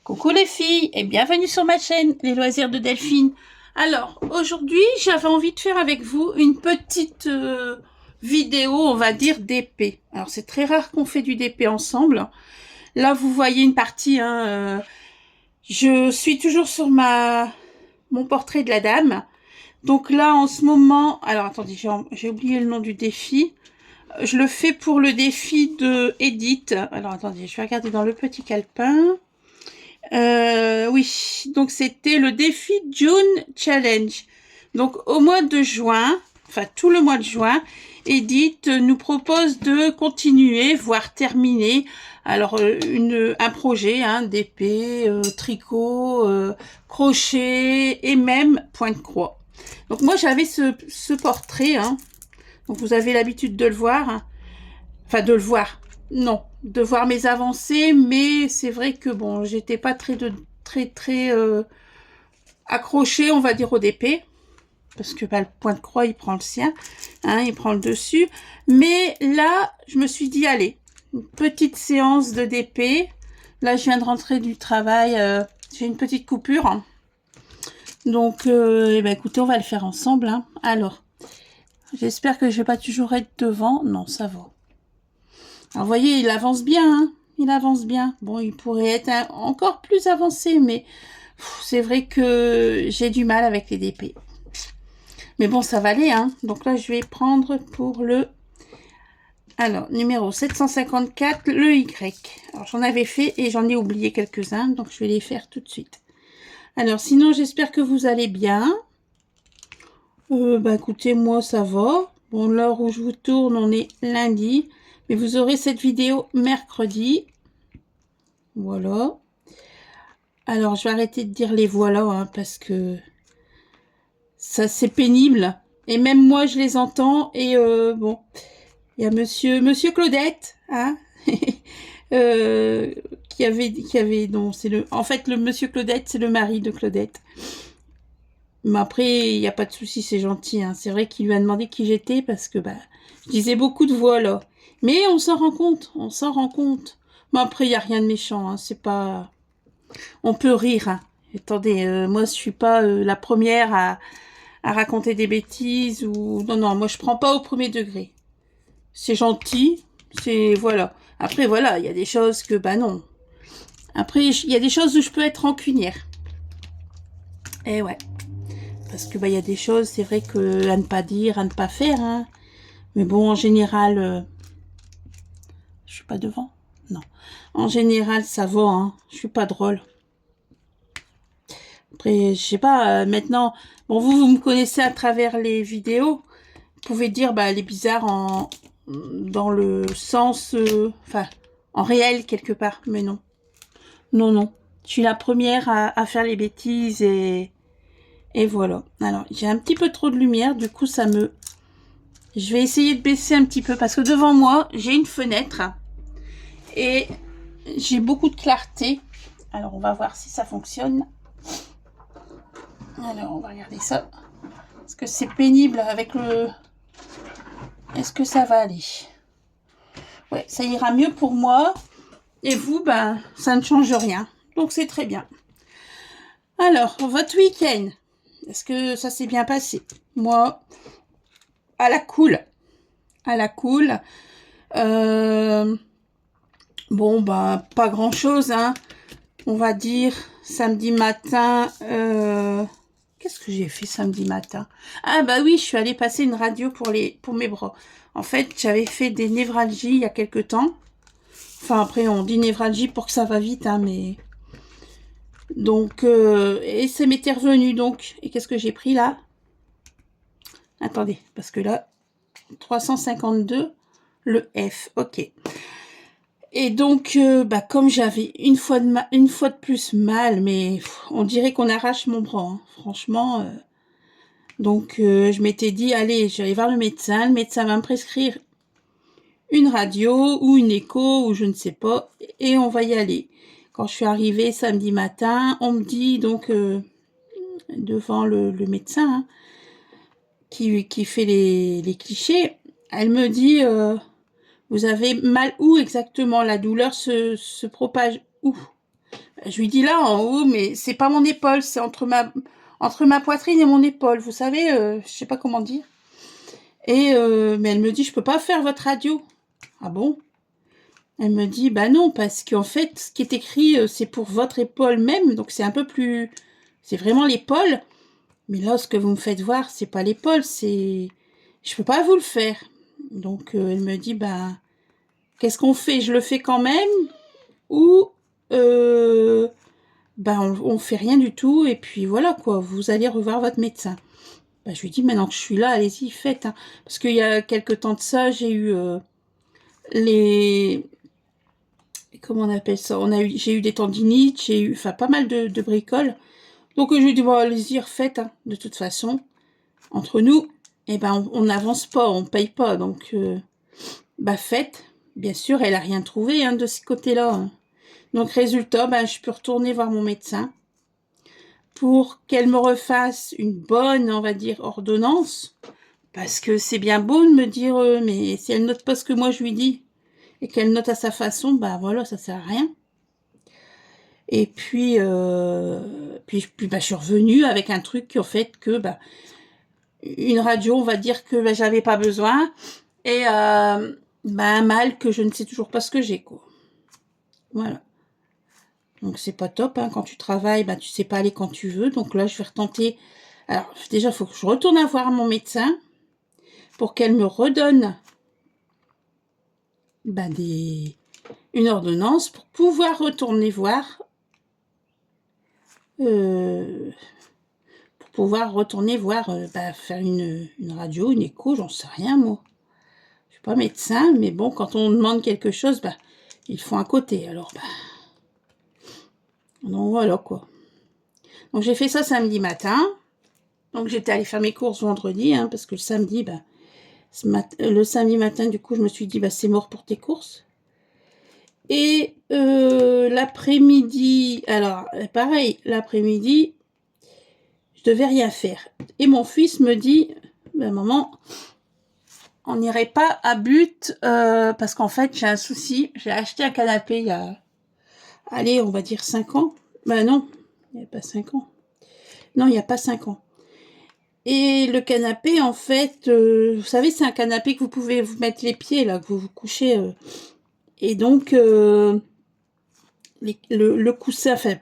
Coucou les filles et bienvenue sur ma chaîne, les loisirs de Delphine. Alors, aujourd'hui, j'avais envie de faire avec vous une petite vidéo, on va dire, d'épée. Alors, c'est très rare qu'on fait du DP ensemble. Là, vous voyez une partie, hein, je suis toujours sur mon portrait de la dame. Donc là, en ce moment... Alors, attendez, j'ai oublié le nom du défi. Je le fais pour le défi de Edith. Alors, attendez, je vais regarder dans le petit calepin. Oui, donc c'était le défi June Challenge. Donc au mois de juin, enfin tout le mois de juin, Edith nous propose de continuer, voire terminer. Alors un projet, hein, d'épée, tricot, crochet et même point-croix. Donc moi j'avais ce portrait, hein. Donc vous avez l'habitude de le voir, hein. Enfin de le voir. Non, de voir mes avancées, mais c'est vrai que bon, j'étais pas très accrochée, on va dire, au DP, parce que bah, le point de croix, il prend le sien, hein, il prend le dessus. Mais là, je me suis dit, allez, une petite séance de DP. Là, je viens de rentrer du travail, j'ai une petite coupure. Hein. Donc, eh ben, écoutez, on va le faire ensemble. Hein. Alors, j'espère que je vais pas toujours être devant. Non, ça va. Alors, vous voyez, il avance bien, hein, il avance bien. Bon, il pourrait être encore plus avancé, mais c'est vrai que j'ai du mal avec les DP. Mais bon, ça va aller, hein. Donc là, je vais prendre pour le... Alors, numéro 754, le Y. Alors, j'en avais fait et j'en ai oublié quelques-uns, donc je vais les faire tout de suite. Alors, sinon, j'espère que vous allez bien. Bah, écoutez, moi, ça va. Bon, l'heure où je vous tourne, on est lundi. Mais vous aurez cette vidéo mercredi. Voilà. Alors, je vais arrêter de dire les voilà, hein, parce que ça, c'est pénible. Et même moi, je les entends. Et bon, il y a monsieur Claudette, hein, qui avait, non, c'est le, en fait, le monsieur Claudette, c'est le mari de Claudette. Mais après, il n'y a pas de souci, c'est gentil, hein. C'est vrai qu'il lui a demandé qui j'étais parce que, bah, je disais beaucoup de voilà. Mais on s'en rend compte, on s'en rend compte. Mais après, il n'y a rien de méchant, hein, c'est pas... On peut rire, hein. Attendez, moi, je suis pas la première à raconter des bêtises ou... Non, non, moi, je prends pas au premier degré. C'est gentil, c'est... Voilà. Après, voilà, il y a des choses que... Bah non. Après, il y a des choses où je peux être rancunière. Eh ouais. Parce que, bah, il y a des choses, c'est vrai que à ne pas dire, à ne pas faire, hein. Mais bon, en général... Je suis pas devant? Non. En général, ça va, hein. Je suis pas drôle. Après, je sais pas, maintenant... Bon, vous me connaissez à travers les vidéos. Vous pouvez dire, bah, elle est bizarre dans le sens... Enfin, en réel, quelque part. Mais non. Non, non. Je suis la première à faire les bêtises et voilà. Alors, j'ai un petit peu trop de lumière. Du coup, ça me... Je vais essayer de baisser un petit peu parce que devant moi, j'ai une fenêtre. Et j'ai beaucoup de clarté. Alors, on va voir si ça fonctionne. Alors, on va regarder ça. Parce que c'est pénible avec le... Est-ce que ça va aller? Ouais, ça ira mieux pour moi. Et vous, ben, ça ne change rien. Donc, c'est très bien. Alors, votre week-end, est-ce que ça s'est bien passé? Moi, à la cool. À la cool. Bon, ben, pas grand-chose, hein. On va dire, samedi matin... Qu'est-ce que j'ai fait samedi matin? Ah bah oui, je suis allée passer une radio pour mes bras. En fait, j'avais fait des névralgies il y a quelque temps. Enfin, après, on dit névralgie pour que ça va vite, hein, mais... Donc, et ça m'était revenu, donc. Et qu'est-ce que j'ai pris, là? Attendez, parce que là, 352, le F, ok. Et donc, bah, comme j'avais une fois de plus mal, mais on dirait qu'on arrache mon bras, hein, franchement... Donc, je m'étais dit, allez, je vais aller voir le médecin. Le médecin va me prescrire une radio ou une écho ou je ne sais pas. Et on va y aller. Quand je suis arrivée samedi matin, on me dit, donc, devant le médecin hein, qui fait les clichés, elle me dit, vous avez mal où exactement? La douleur se propage où? Je lui dis là en haut, mais c'est pas mon épaule, c'est entre ma poitrine et mon épaule, vous savez, je sais pas comment dire. Et mais elle me dit, je peux pas faire votre radio. Ah bon? Elle me dit, bah non, parce qu'en fait, ce qui est écrit, c'est pour votre épaule même, donc c'est un peu plus, c'est vraiment l'épaule. Mais là, ce que vous me faites voir, c'est pas l'épaule, c'est, je peux pas vous le faire. Donc elle me dit, bah, qu'est-ce qu'on fait? Je le fais quand même ou bah on fait rien du tout et puis voilà quoi. Vous allez revoir votre médecin. Bah, je lui dis, maintenant que je suis là, allez-y, faites. Hein. Parce qu'il y a quelque temps de ça, j'ai eu les... Comment on appelle ça? J'ai eu des tendinites, j'ai eu enfin, pas mal de bricoles. Donc je lui dis, bon, allez-y, refaites. Hein. De toute façon, entre nous, eh ben, on n'avance pas, on paye pas. Donc, bah faites. Bien sûr, elle a rien trouvé hein, de ce côté-là. Hein. Donc résultat, bah, je peux retourner voir mon médecin pour qu'elle me refasse une bonne, on va dire, ordonnance. Parce que c'est bien beau de me dire, mais si elle note pas ce que moi je lui dis, et qu'elle note à sa façon, bah voilà, ça sert à rien. Et puis, bah, je suis revenue avec un truc qui, en fait, que, bah, une radio, on va dire que bah, j'avais pas besoin, et bah, un mal que je ne sais toujours pas ce que j'ai, quoi. Voilà. Donc c'est pas top, hein, quand tu travailles, bah, tu sais pas aller quand tu veux, donc là, je vais retenter. Alors, déjà, il faut que je retourne à voir mon médecin, pour qu'elle me redonne bah, une ordonnance pour pouvoir retourner voir bah, faire une radio, une écho, j'en sais rien moi. Je suis pas médecin, mais bon, quand on demande quelque chose, bah, ils font à côté. Alors, bah, donc voilà quoi. Donc j'ai fait ça samedi matin. Donc j'étais allée faire mes courses vendredi, hein, parce que le samedi, bah, le samedi matin, du coup, je me suis dit, bah, c'est mort pour tes courses. Et l'après-midi, alors pareil, l'après-midi, je devais rien faire. Et mon fils me dit, ben, maman, on n'irait pas à But parce qu'en fait, j'ai un souci. J'ai acheté un canapé il y a, allez, on va dire 5 ans. Ben non, il n'y a pas 5 ans. Non, il n'y a pas 5 ans. Et le canapé, en fait, vous savez, c'est un canapé que vous pouvez vous mettre les pieds, là, que vous vous couchez. Et donc, le coussin, enfin,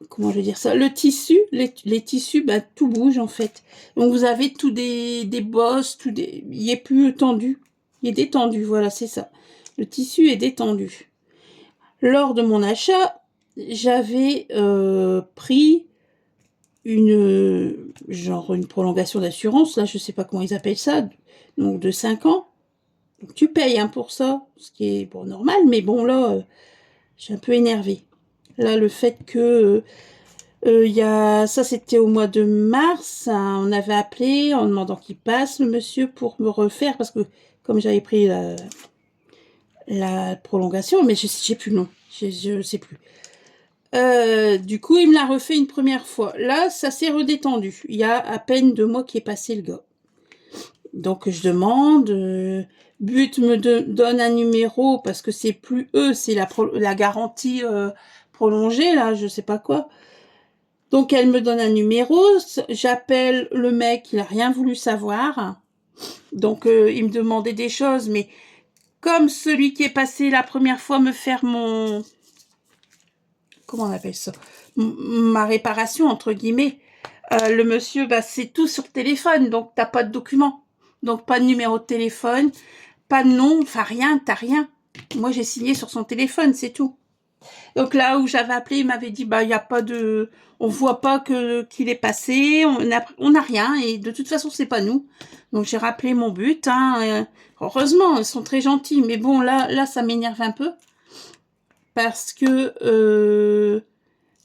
comment je veux dire ça, le tissu, les tissus, bah, tout bouge en fait. Donc vous avez tout des bosses, il est plus tendu, il est détendu, voilà, c'est ça. Le tissu est détendu. Lors de mon achat, j'avais pris genre une prolongation d'assurance, là je sais pas comment ils appellent ça, donc de 5 ans. Donc tu payes hein, pour ça, ce qui est bon, normal, mais bon là, je suis un peu énervée. Là, le fait que ça c'était au mois de mars, hein, on avait appelé en demandant qu'il passe le monsieur pour me refaire, parce que comme j'avais pris la prolongation, mais je sais plus le nom, je sais plus. Du coup, il me l'a refait une première fois. Là, ça s'est redétendu. Il y a à peine 2 mois qui est passé le gars. Donc je demande, But me donne un numéro, parce que c'est plus eux, c'est la garantie prolongée, là, je sais pas quoi. Donc elle me donne un numéro, j'appelle le mec, il a rien voulu savoir. Donc il me demandait des choses, mais comme celui qui est passé la première fois me faire comment on appelle ça, ma réparation entre guillemets, le monsieur, bah, c'est tout sur téléphone, donc t'as pas de document, donc pas de numéro de téléphone, pas de nom, enfin rien, t'as rien. Moi j'ai signé sur son téléphone, c'est tout. Donc là où j'avais appelé, il m'avait dit, bah, il n'y a pas de, on voit pas qu'il est passé, on n'a rien, et de toute façon, c'est pas nous. Donc j'ai rappelé mon But, hein, heureusement, ils sont très gentils, mais bon, là, ça m'énerve un peu. Parce que,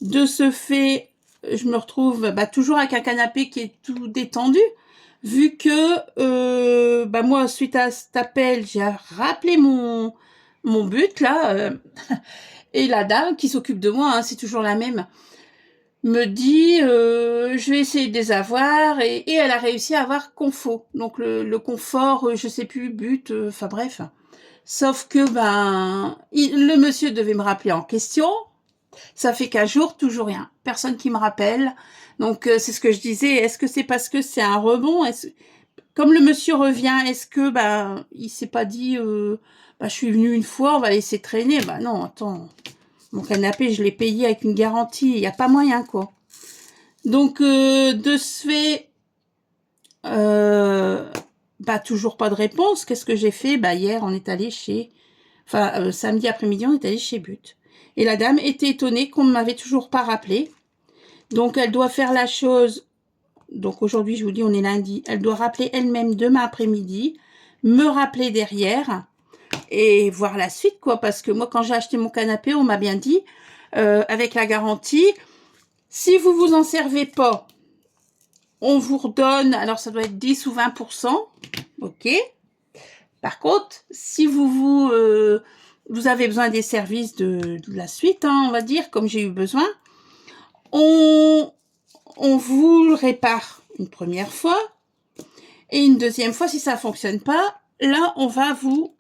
de ce fait, je me retrouve, bah, toujours avec un canapé qui est tout détendu, vu que, bah, moi, suite à cet appel, j'ai rappelé mon But, là, et la dame qui s'occupe de moi, hein, c'est toujours la même, me dit je vais essayer de les avoir et elle a réussi à avoir Confo. Donc le confort, je sais plus, But, enfin bref. Sauf que ben le monsieur devait me rappeler en question Ça fait 15 jours, toujours rien. Personne qui me rappelle. Donc, c'est ce que je disais. Est-ce que c'est parce que c'est un rebond? Comme le monsieur revient, est-ce que, ben, il s'est pas dit, je suis venu une fois, on va laisser traîner. Bah non, attends. Mon canapé, je l'ai payé avec une garantie. Il n'y a pas moyen, quoi. Donc, de ce fait, toujours pas de réponse. Qu'est-ce que j'ai fait? Hier, on est allé chez... Enfin, samedi après-midi, on est allé chez But. Et la dame était étonnée qu'on ne m'avait toujours pas rappelé. Donc, elle doit faire la chose... Donc, aujourd'hui, je vous dis, on est lundi. Elle doit rappeler elle-même demain après-midi, me rappeler derrière et voir la suite, quoi. Parce que moi, quand j'ai acheté mon canapé, on m'a bien dit, avec la garantie, si vous vous en servez pas, on vous redonne, alors ça doit être 10 ou 20%, ok. Par contre, si vous avez besoin des services de la suite, hein, on va dire, comme j'ai eu besoin, on vous le répare une première fois, et une deuxième fois, si ça fonctionne pas, là, on va vous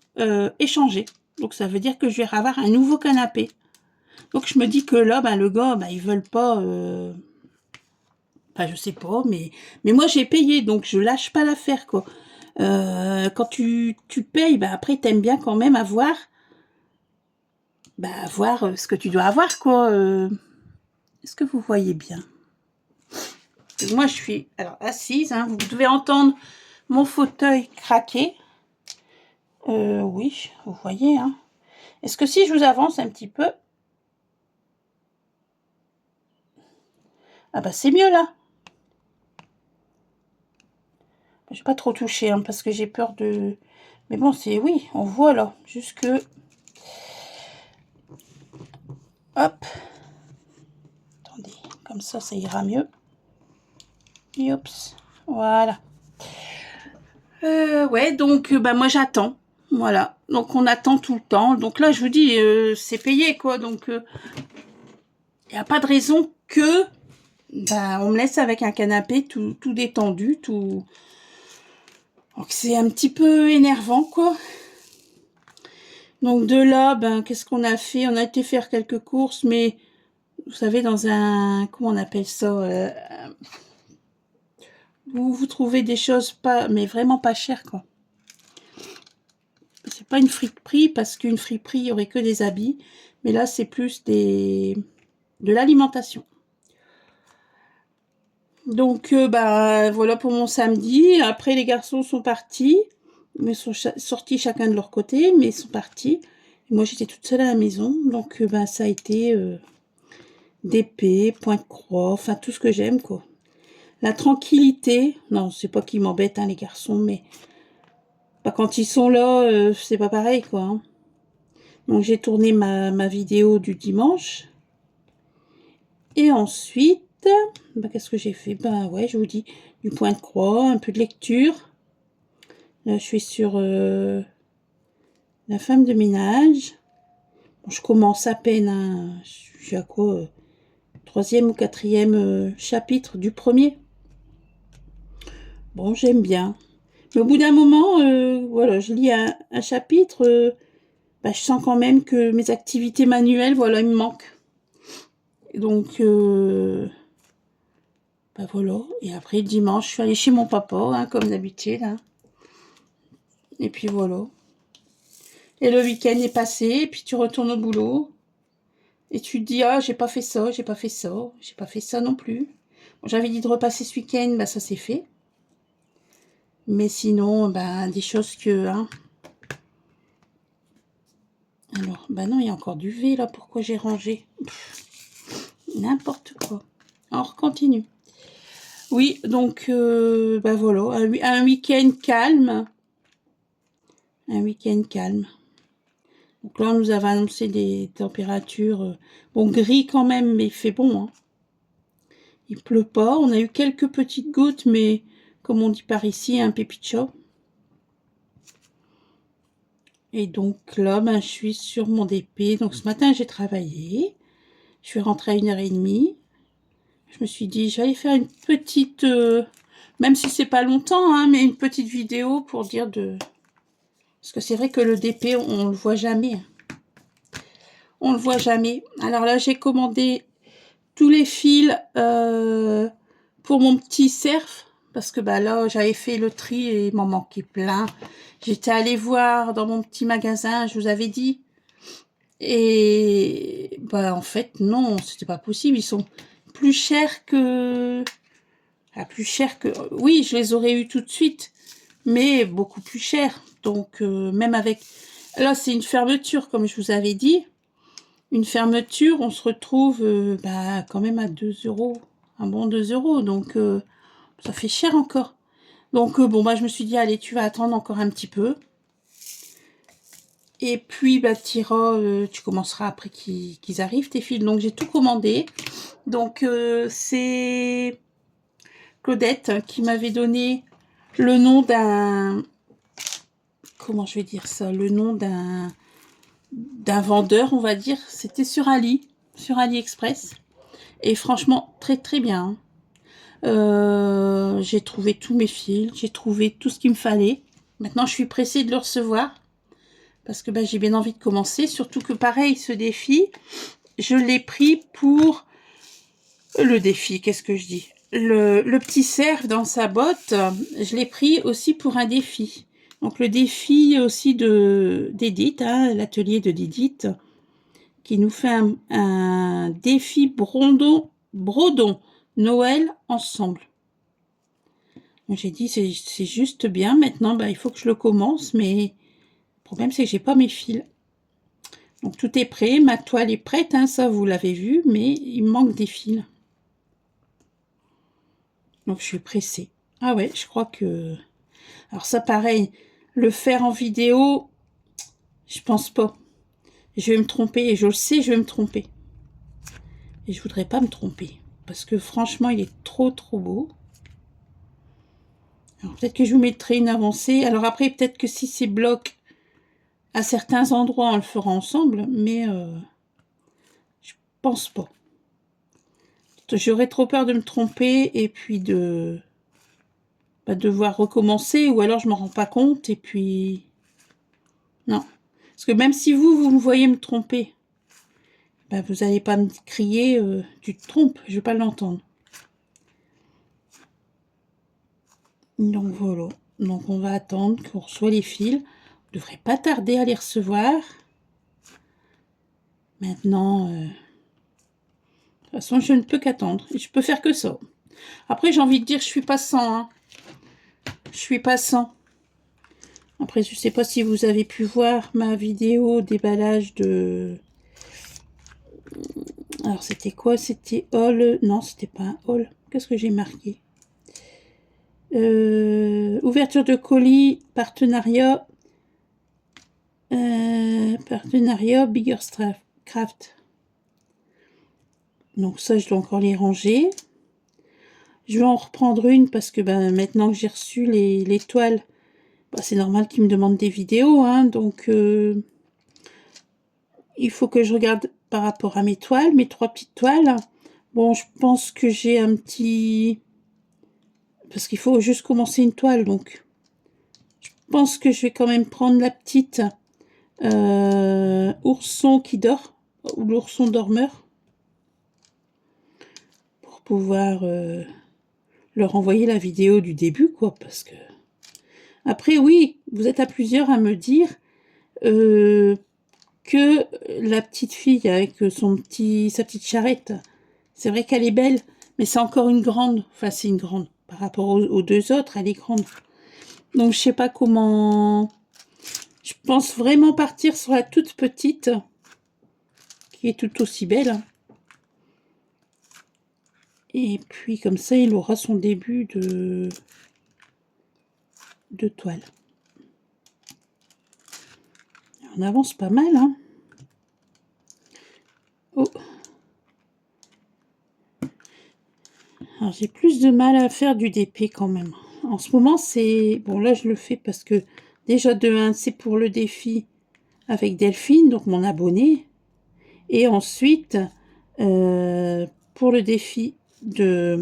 échanger. Donc, ça veut dire que je vais avoir un nouveau canapé. Donc, je me dis que là, le gars, ils veulent pas... je sais pas, mais moi, j'ai payé, donc je lâche pas l'affaire, quoi. Quand tu payes, après, t'aimes bien quand même avoir ce que tu dois avoir, quoi. Est-ce que vous voyez bien? Moi, je suis assise, hein, vous devez entendre mon fauteuil craquer. Oui, vous voyez, hein. Est-ce que si je vous avance un petit peu... Ah c'est mieux, là. Je vais pas trop toucher, hein, parce que j'ai peur de... Mais bon, oui, on voit, là, jusque... Hop. Attendez, comme ça ira mieux. Et oups, voilà. Ouais, donc, moi, j'attends. Voilà, donc on attend tout le temps. Donc là, je vous dis, c'est payé, quoi. Donc, il n'y a pas de raison que on me laisse avec un canapé tout détendu, tout... Donc c'est un petit peu énervant, quoi. Donc de là, qu'est-ce qu'on a fait? On a été faire quelques courses, mais vous savez, dans un... Comment on appelle ça? Vous trouvez des choses mais vraiment pas chères, quoi. C'est pas une friperie, parce qu'une friperie, il n'y aurait que des habits. Mais là, c'est plus de l'alimentation. Donc, voilà pour mon samedi. Après, les garçons sont partis. Ils sont sortis chacun de leur côté, mais ils sont partis. Et moi, j'étais toute seule à la maison. Donc, ça a été d'épée, point de croix, enfin, tout ce que j'aime, quoi. La tranquillité. Non, c'est pas qu'ils m'embêtent, hein, les garçons, mais quand ils sont là, c'est pas pareil, quoi. Hein. Donc, j'ai tourné ma vidéo du dimanche. Et ensuite, qu'est-ce que j'ai fait? Ouais, je vous dis, du point de croix, un peu de lecture. Là, je suis sur la femme de ménage. Bon, je commence à peine, hein. Je suis à quoi? 3e ou 4e chapitre du premier. Bon, j'aime bien. Mais au bout d'un moment, voilà, je lis un chapitre, je sens quand même que mes activités manuelles, voilà, il me manquent. Donc, voilà. Et après, dimanche, je suis allée chez mon papa, hein, comme d'habitude. Hein. Et puis voilà. Et le week-end est passé, et puis tu retournes au boulot. Et tu te dis, ah, j'ai pas fait ça, j'ai pas fait ça, j'ai pas fait ça non plus. Bon, j'avais dit de repasser ce week-end, ça s'est fait. Mais sinon, des choses que... Hein. Alors, non, il y a encore du V là, pourquoi j'ai rangé? N'importe quoi. Alors, continue. Oui, donc, voilà, un week-end calme. Un week-end calme. Donc là, on nous avait annoncé des températures, gris quand même, mais il fait bon. Hein. Il pleut pas. On a eu quelques petites gouttes, mais comme on dit par ici, un pépicho. Et donc là, je suis sur mon DP. Donc ce matin, j'ai travaillé. Je suis rentrée à 1h30. Je me suis dit, j'allais faire une petite... même si c'est pas longtemps, hein, mais une petite vidéo pour dire de... Parce que c'est vrai que le DP, on le voit jamais. on le voit jamais. Alors là, j'ai commandé tous les fils pour mon petit cerf, parce que bah là, j'avais fait le tri et il m'en manquait plein. J'étais allée voir dans mon petit magasin, je vous avais dit. Et bah en fait, non, c'était pas possible. Ils sont plus chers que... Ah, plus chers que... Oui, je les aurais eu tout de suite, mais beaucoup plus chers. Donc, même avec... Là, c'est une fermeture, comme je vous avais dit. Une fermeture, on se retrouve bah, quand même à 2 euros. Un bon 2 euros. Donc, ça fait cher encore. Donc, bon, bah, je me suis dit, allez, tu vas attendre encore un petit peu. Et puis, bah, tu commenceras après qu'ils arrivent, tes fils. Donc, j'ai tout commandé. Donc, c'est Claudette qui m'avait donné le nom d'un... Comment je vais dire ça? Le nom d'un vendeur, on va dire. C'était sur AliExpress. Et franchement, très très bien. J'ai trouvé tous mes fils, j'ai trouvé tout ce qu'il me fallait. Maintenant, je suis pressée de le recevoir parce que bah, j'ai bien envie de commencer. Surtout que pareil, ce défi, je l'ai pris pour le défi. Qu'est-ce que je dis? Le petit cerf dans sa botte, je l'ai pris aussi pour un défi. Donc le défi aussi d'Edith, hein, l'atelier de Didith, qui nous fait un défi brodon Noël ensemble. J'ai dit c'est juste bien. Maintenant, bah, il faut que je le commence, mais le problème c'est que j'ai pas mes fils. Donc tout est prêt, ma toile est prête, hein, ça vous l'avez vu, mais il me manque des fils. Donc je suis pressée. Ah ouais, je crois que... Alors ça pareil, le faire en vidéo, je pense pas. Je vais me tromper, et je le sais, je vais me tromper. Et je voudrais pas me tromper, parce que franchement, il est trop beau. Alors peut-être que je vous mettrai une avancée. Alors après, peut-être que si c'est bloc, à certains endroits, on le fera ensemble, mais je pense pas. J'aurais trop peur de me tromper et puis de devoir recommencer, ou alors je m'en rends pas compte et puis... Non. Parce que même si vous me voyez me tromper, bah, vous n'allez pas me crier tu te trompes, je vais pas l'entendre. Donc voilà. Donc on va attendre qu'on reçoive les fils. On ne devrait pas tarder à les recevoir. Maintenant, de toute façon, je ne peux qu'attendre. Je peux faire que ça. Après, j'ai envie de dire, je suis pas sans. Hein. Je suis pas sans. Après, je sais pas si vous avez pu voir ma vidéo déballage de... Alors, c'était quoi? C'était haul. Non, c'était pas un haul. Qu'est-ce que j'ai marqué? Ouverture de colis, partenariat. Partenariat Bigger Craft. Donc ça, je dois encore les ranger. Je vais en reprendre une parce que ben, maintenant que j'ai reçu les toiles, ben, c'est normal qu'ils me demandent des vidéos. Hein, donc, il faut que je regarde par rapport à mes toiles, mes 3 petites toiles. Bon, je pense que j'ai un petit... Parce qu'il faut juste commencer une toile, donc... Je pense que je vais quand même prendre la petite ourson qui dort, ou l'ourson dormeur, pour pouvoir leur envoyer la vidéo du début, quoi, parce que... Après, oui, vous êtes à plusieurs à me dire que la petite fille avec sa petite charrette, c'est vrai qu'elle est belle, mais c'est encore une grande. Enfin, c'est une grande. Par rapport aux deux autres, elle est grande. Donc, je sais pas comment... Je pense vraiment partir sur la toute petite, qui est tout aussi belle. Et puis, comme ça, il aura son début de toile. On avance pas mal, hein. Oh. Alors, j'ai plus de mal à faire du DP quand même. En ce moment, c'est... Bon, là, je le fais parce que déjà, de 1, c'est pour le défi avec Delphine, donc mon abonné. Et ensuite, pour le défi d'Edith.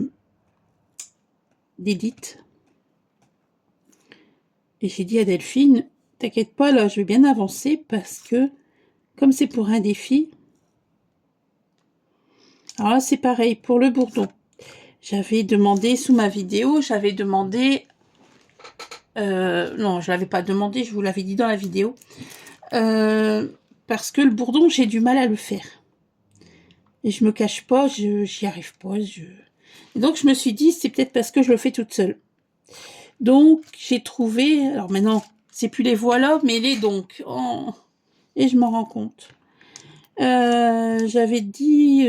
Et j'ai dit à Delphine, t'inquiète pas, là, je vais bien avancer parce que, comme c'est pour un défi, Alors là, c'est pareil pour le bourdon. J'avais demandé sous ma vidéo, j'avais demandé... non, je l'avais pas demandé, je vous l'avais dit dans la vidéo. Parce que le bourdon, j'ai du mal à le faire. Et je me cache pas, j'y arrive pas. Et donc, je me suis dit, c'est peut-être parce que je le fais toute seule. Donc, j'ai trouvé... Alors maintenant, c'est plus les voilà, mais les donc. Oh, et je m'en rends compte. J'avais dit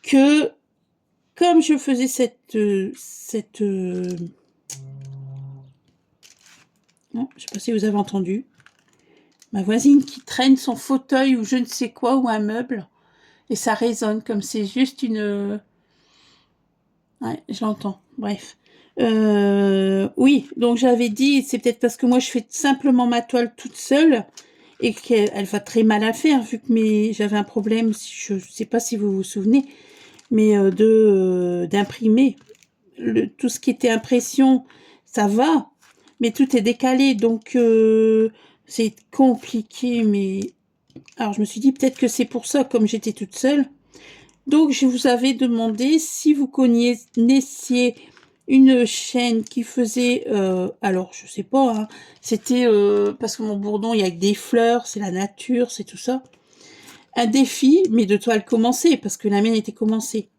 que comme je faisais non, je sais pas si vous avez entendu. Ma voisine qui traîne son fauteuil ou je ne sais quoi, ou un meuble. Et ça résonne comme c'est juste une... Ouais, je l'entends. Bref. Oui, donc j'avais dit, c'est peut-être parce que moi je fais simplement ma toile toute seule et qu'elle va très mal à faire vu que j'avais un problème, je ne sais pas si vous vous souvenez, mais d'imprimer. Tout ce qui était impression, ça va, mais tout est décalé, donc c'est compliqué. Mais alors je me suis dit peut-être que c'est pour ça, comme j'étais toute seule. Donc je vous avais demandé si vous connaissiez une chaîne qui faisait, alors je sais pas, hein, c'était parce que mon bourdon, il y a que des fleurs, c'est la nature, c'est tout ça. Un défi, mais de toile commencée, parce que la mienne était commencée.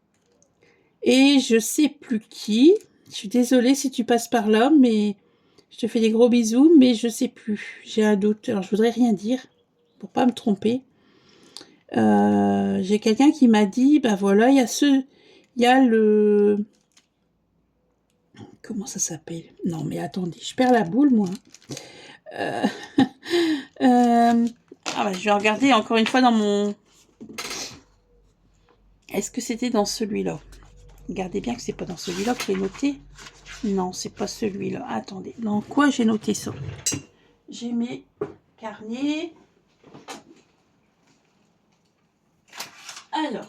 Et je sais plus qui. Je suis désolée si tu passes par là, mais je te fais des gros bisous, mais je sais plus. J'ai un doute. Alors je voudrais rien dire pour pas me tromper. J'ai quelqu'un qui m'a dit, ben voilà, il y a le, comment ça s'appelle? Non, mais attendez, je perds la boule, moi. Ah bah, je vais regarder encore une fois dans mon... Est-ce que c'était dans celui-là? Regardez bien que c'est pas dans celui-là que j'ai noté. Non, c'est pas celui-là. Attendez, dans quoi j'ai noté ça? J'ai mes carnets. Alors,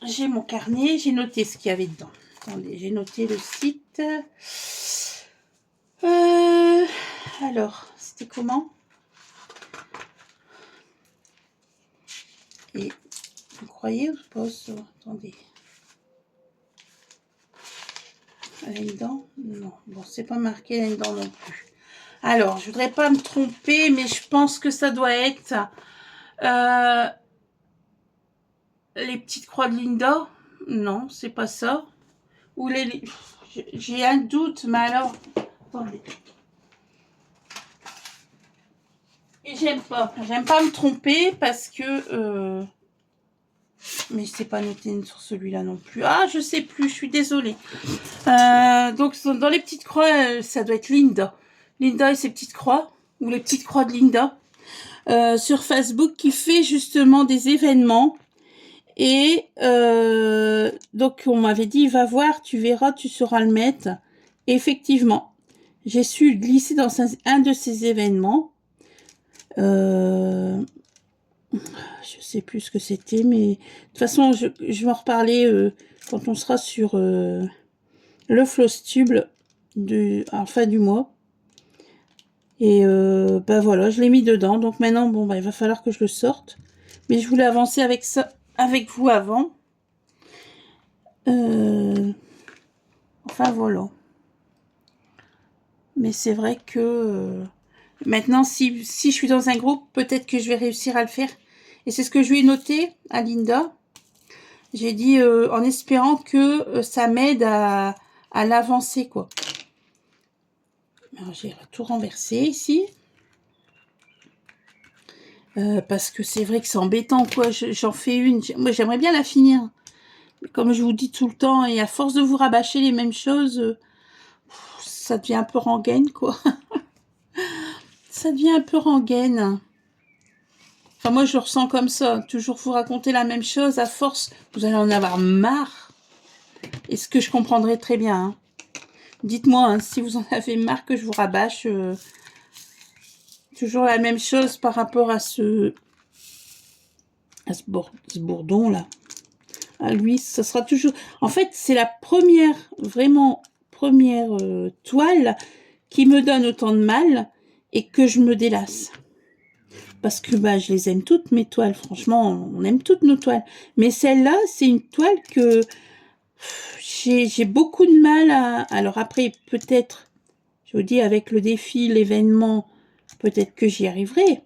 j'ai mon carnet, j'ai noté ce qu'il y avait dedans. Attendez, j'ai noté le site. Alors, c'était comment? Et vous croyez ou pas ça? Attendez. Là-dedans? Non. Bon, c'est pas marqué là-dedans non plus. Alors, je voudrais pas me tromper, mais je pense que ça doit être les petites croix de Linda. Non, c'est pas ça. Ou les... J'ai un doute, mais alors... Attendez. Et j'aime pas me tromper parce que... Mais c'est pas noté sur celui-là non plus. Ah, je sais plus, je suis désolée. Donc, dans les petites croix, ça doit être Linda. Linda et ses petites croix, ou les petites croix de Linda, sur Facebook, qui fait justement des événements. Et donc, on m'avait dit, va voir, tu verras, tu sauras le mettre. Et effectivement, j'ai su glisser dans un de ces événements. Je sais plus ce que c'était, mais de toute façon, je vais en reparler quand on sera sur le Flosstube en fin du mois. Et bah voilà, je l'ai mis dedans. Donc maintenant, bon, bah, il va falloir que je le sorte. Mais je voulais avancer avec ça, avec vous avant. Enfin, voilà. Mais c'est vrai que maintenant, si je suis dans un groupe, peut-être que je vais réussir à le faire. Et c'est ce que je lui ai noté à Linda. J'ai dit en espérant que ça m'aide à l'avancer, quoi. Alors, j'ai tout renversé ici. Parce que c'est vrai que c'est embêtant, quoi. J'en fais une. Moi, j'aimerais bien la finir. Mais comme je vous dis tout le temps, et à force de vous rabâcher les mêmes choses, ça devient un peu rengaine, quoi. Ça devient un peu rengaine. Enfin, moi, je le ressens comme ça. Toujours vous raconter la même chose, à force, vous allez en avoir marre. Et ce que je comprendrais très bien. Hein. Dites-moi hein, si vous en avez marre que je vous rabâche toujours la même chose par rapport à ce bourdon là. À lui, ça sera toujours... En fait, c'est la première, vraiment première toile qui me donne autant de mal et que je me délasse. Parce que bah, je les aime toutes, mes toiles. Franchement, on aime toutes nos toiles. Mais celle-là, c'est une toile que j'ai beaucoup de mal à... Alors après, peut-être, je vous dis, avec le défi, l'événement, peut-être que j'y arriverai.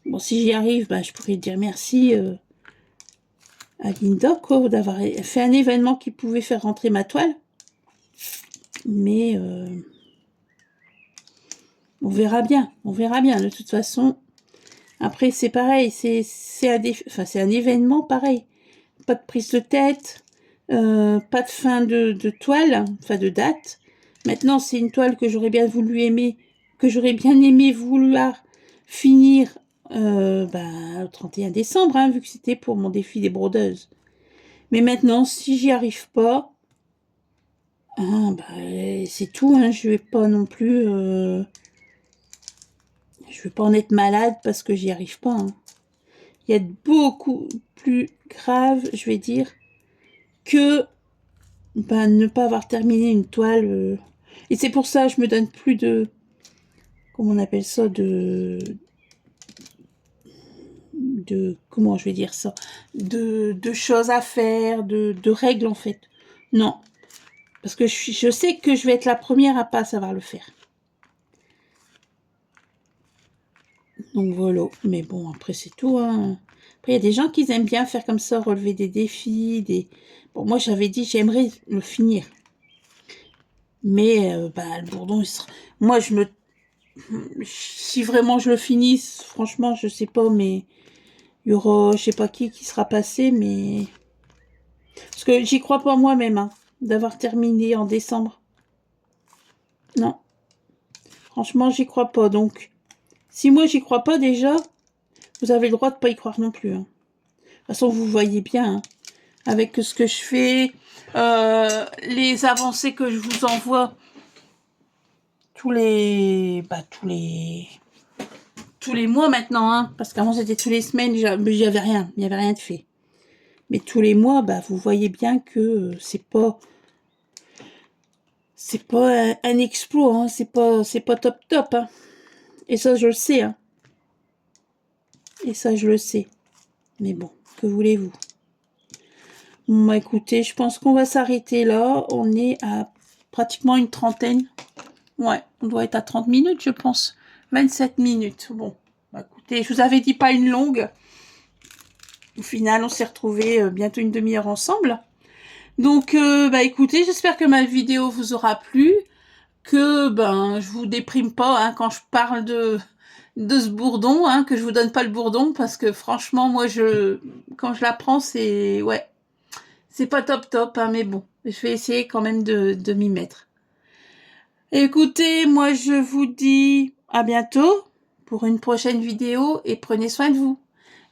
Bon, si j'y arrive, bah, je pourrais dire merci à Linda, quoi, d'avoir fait un événement qui pouvait faire rentrer ma toile. Mais on verra bien. On verra bien, de toute façon. Après, c'est pareil. C'est un événement pareil. Pas de prise de tête. Pas de fin de toile, enfin de date. Maintenant, c'est une toile que j'aurais bien voulu aimer, que j'aurais bien aimé vouloir finir le 31 décembre, hein, vu que c'était pour mon défi des brodeuses. Mais maintenant, si j'y arrive pas, hein, c'est tout, hein, je vais pas non plus... je vais pas en être malade parce que j'y arrive pas. Hein. Il y a beaucoup plus grave, je vais dire, que ne pas avoir terminé une toile. Et c'est pour ça que je me donne plus de... Comment on appelle ça, comment je vais dire ça, de choses à faire, de règles en fait. Non, parce que je sais que je vais être la première à pas savoir le faire. Donc voilà, mais bon, après c'est tout. Hein. Après, il y a des gens qui aiment bien faire comme ça, relever des défis. Bon, moi j'avais dit j'aimerais le finir. Mais le bourdon, moi si vraiment je le finisse, franchement, je sais pas, mais il y aura, je sais pas qui sera passé, mais... Parce que j'y crois pas moi-même, hein, d'avoir terminé en décembre. Non. Franchement, j'y crois pas. Donc, si moi, j'y crois pas déjà, vous avez le droit de pas y croire non plus. Hein. De toute façon, vous voyez bien, hein, avec ce que je fais, les avancées que je vous envoie tous les mois maintenant, hein, parce qu'avant c'était tous les semaines, j'avais rien, il n'y avait rien de fait. Mais tous les mois, vous voyez bien que c'est pas un exploit, hein, c'est pas top. Hein. Et ça, je le sais. Hein. Et ça, je le sais. Mais bon, que voulez-vous? Bon, écoutez, je pense qu'on va s'arrêter là. On est à pratiquement une trentaine. Ouais, on doit être à 30 minutes, je pense. 27 minutes. Bon, écoutez, je vous avais dit pas une longue. Au final, on s'est retrouvés bientôt une demi-heure ensemble. Donc, écoutez, j'espère que ma vidéo vous aura plu. Que, je vous déprime pas hein, quand je parle de ce bourdon, hein, que je vous donne pas le bourdon. Parce que franchement, moi, quand je la prends, c'est... Ouais, c'est pas top, hein, mais bon. Je vais essayer quand même de m'y mettre. Écoutez, moi, je vous dis à bientôt pour une prochaine vidéo et prenez soin de vous.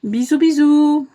Bisous, bisous.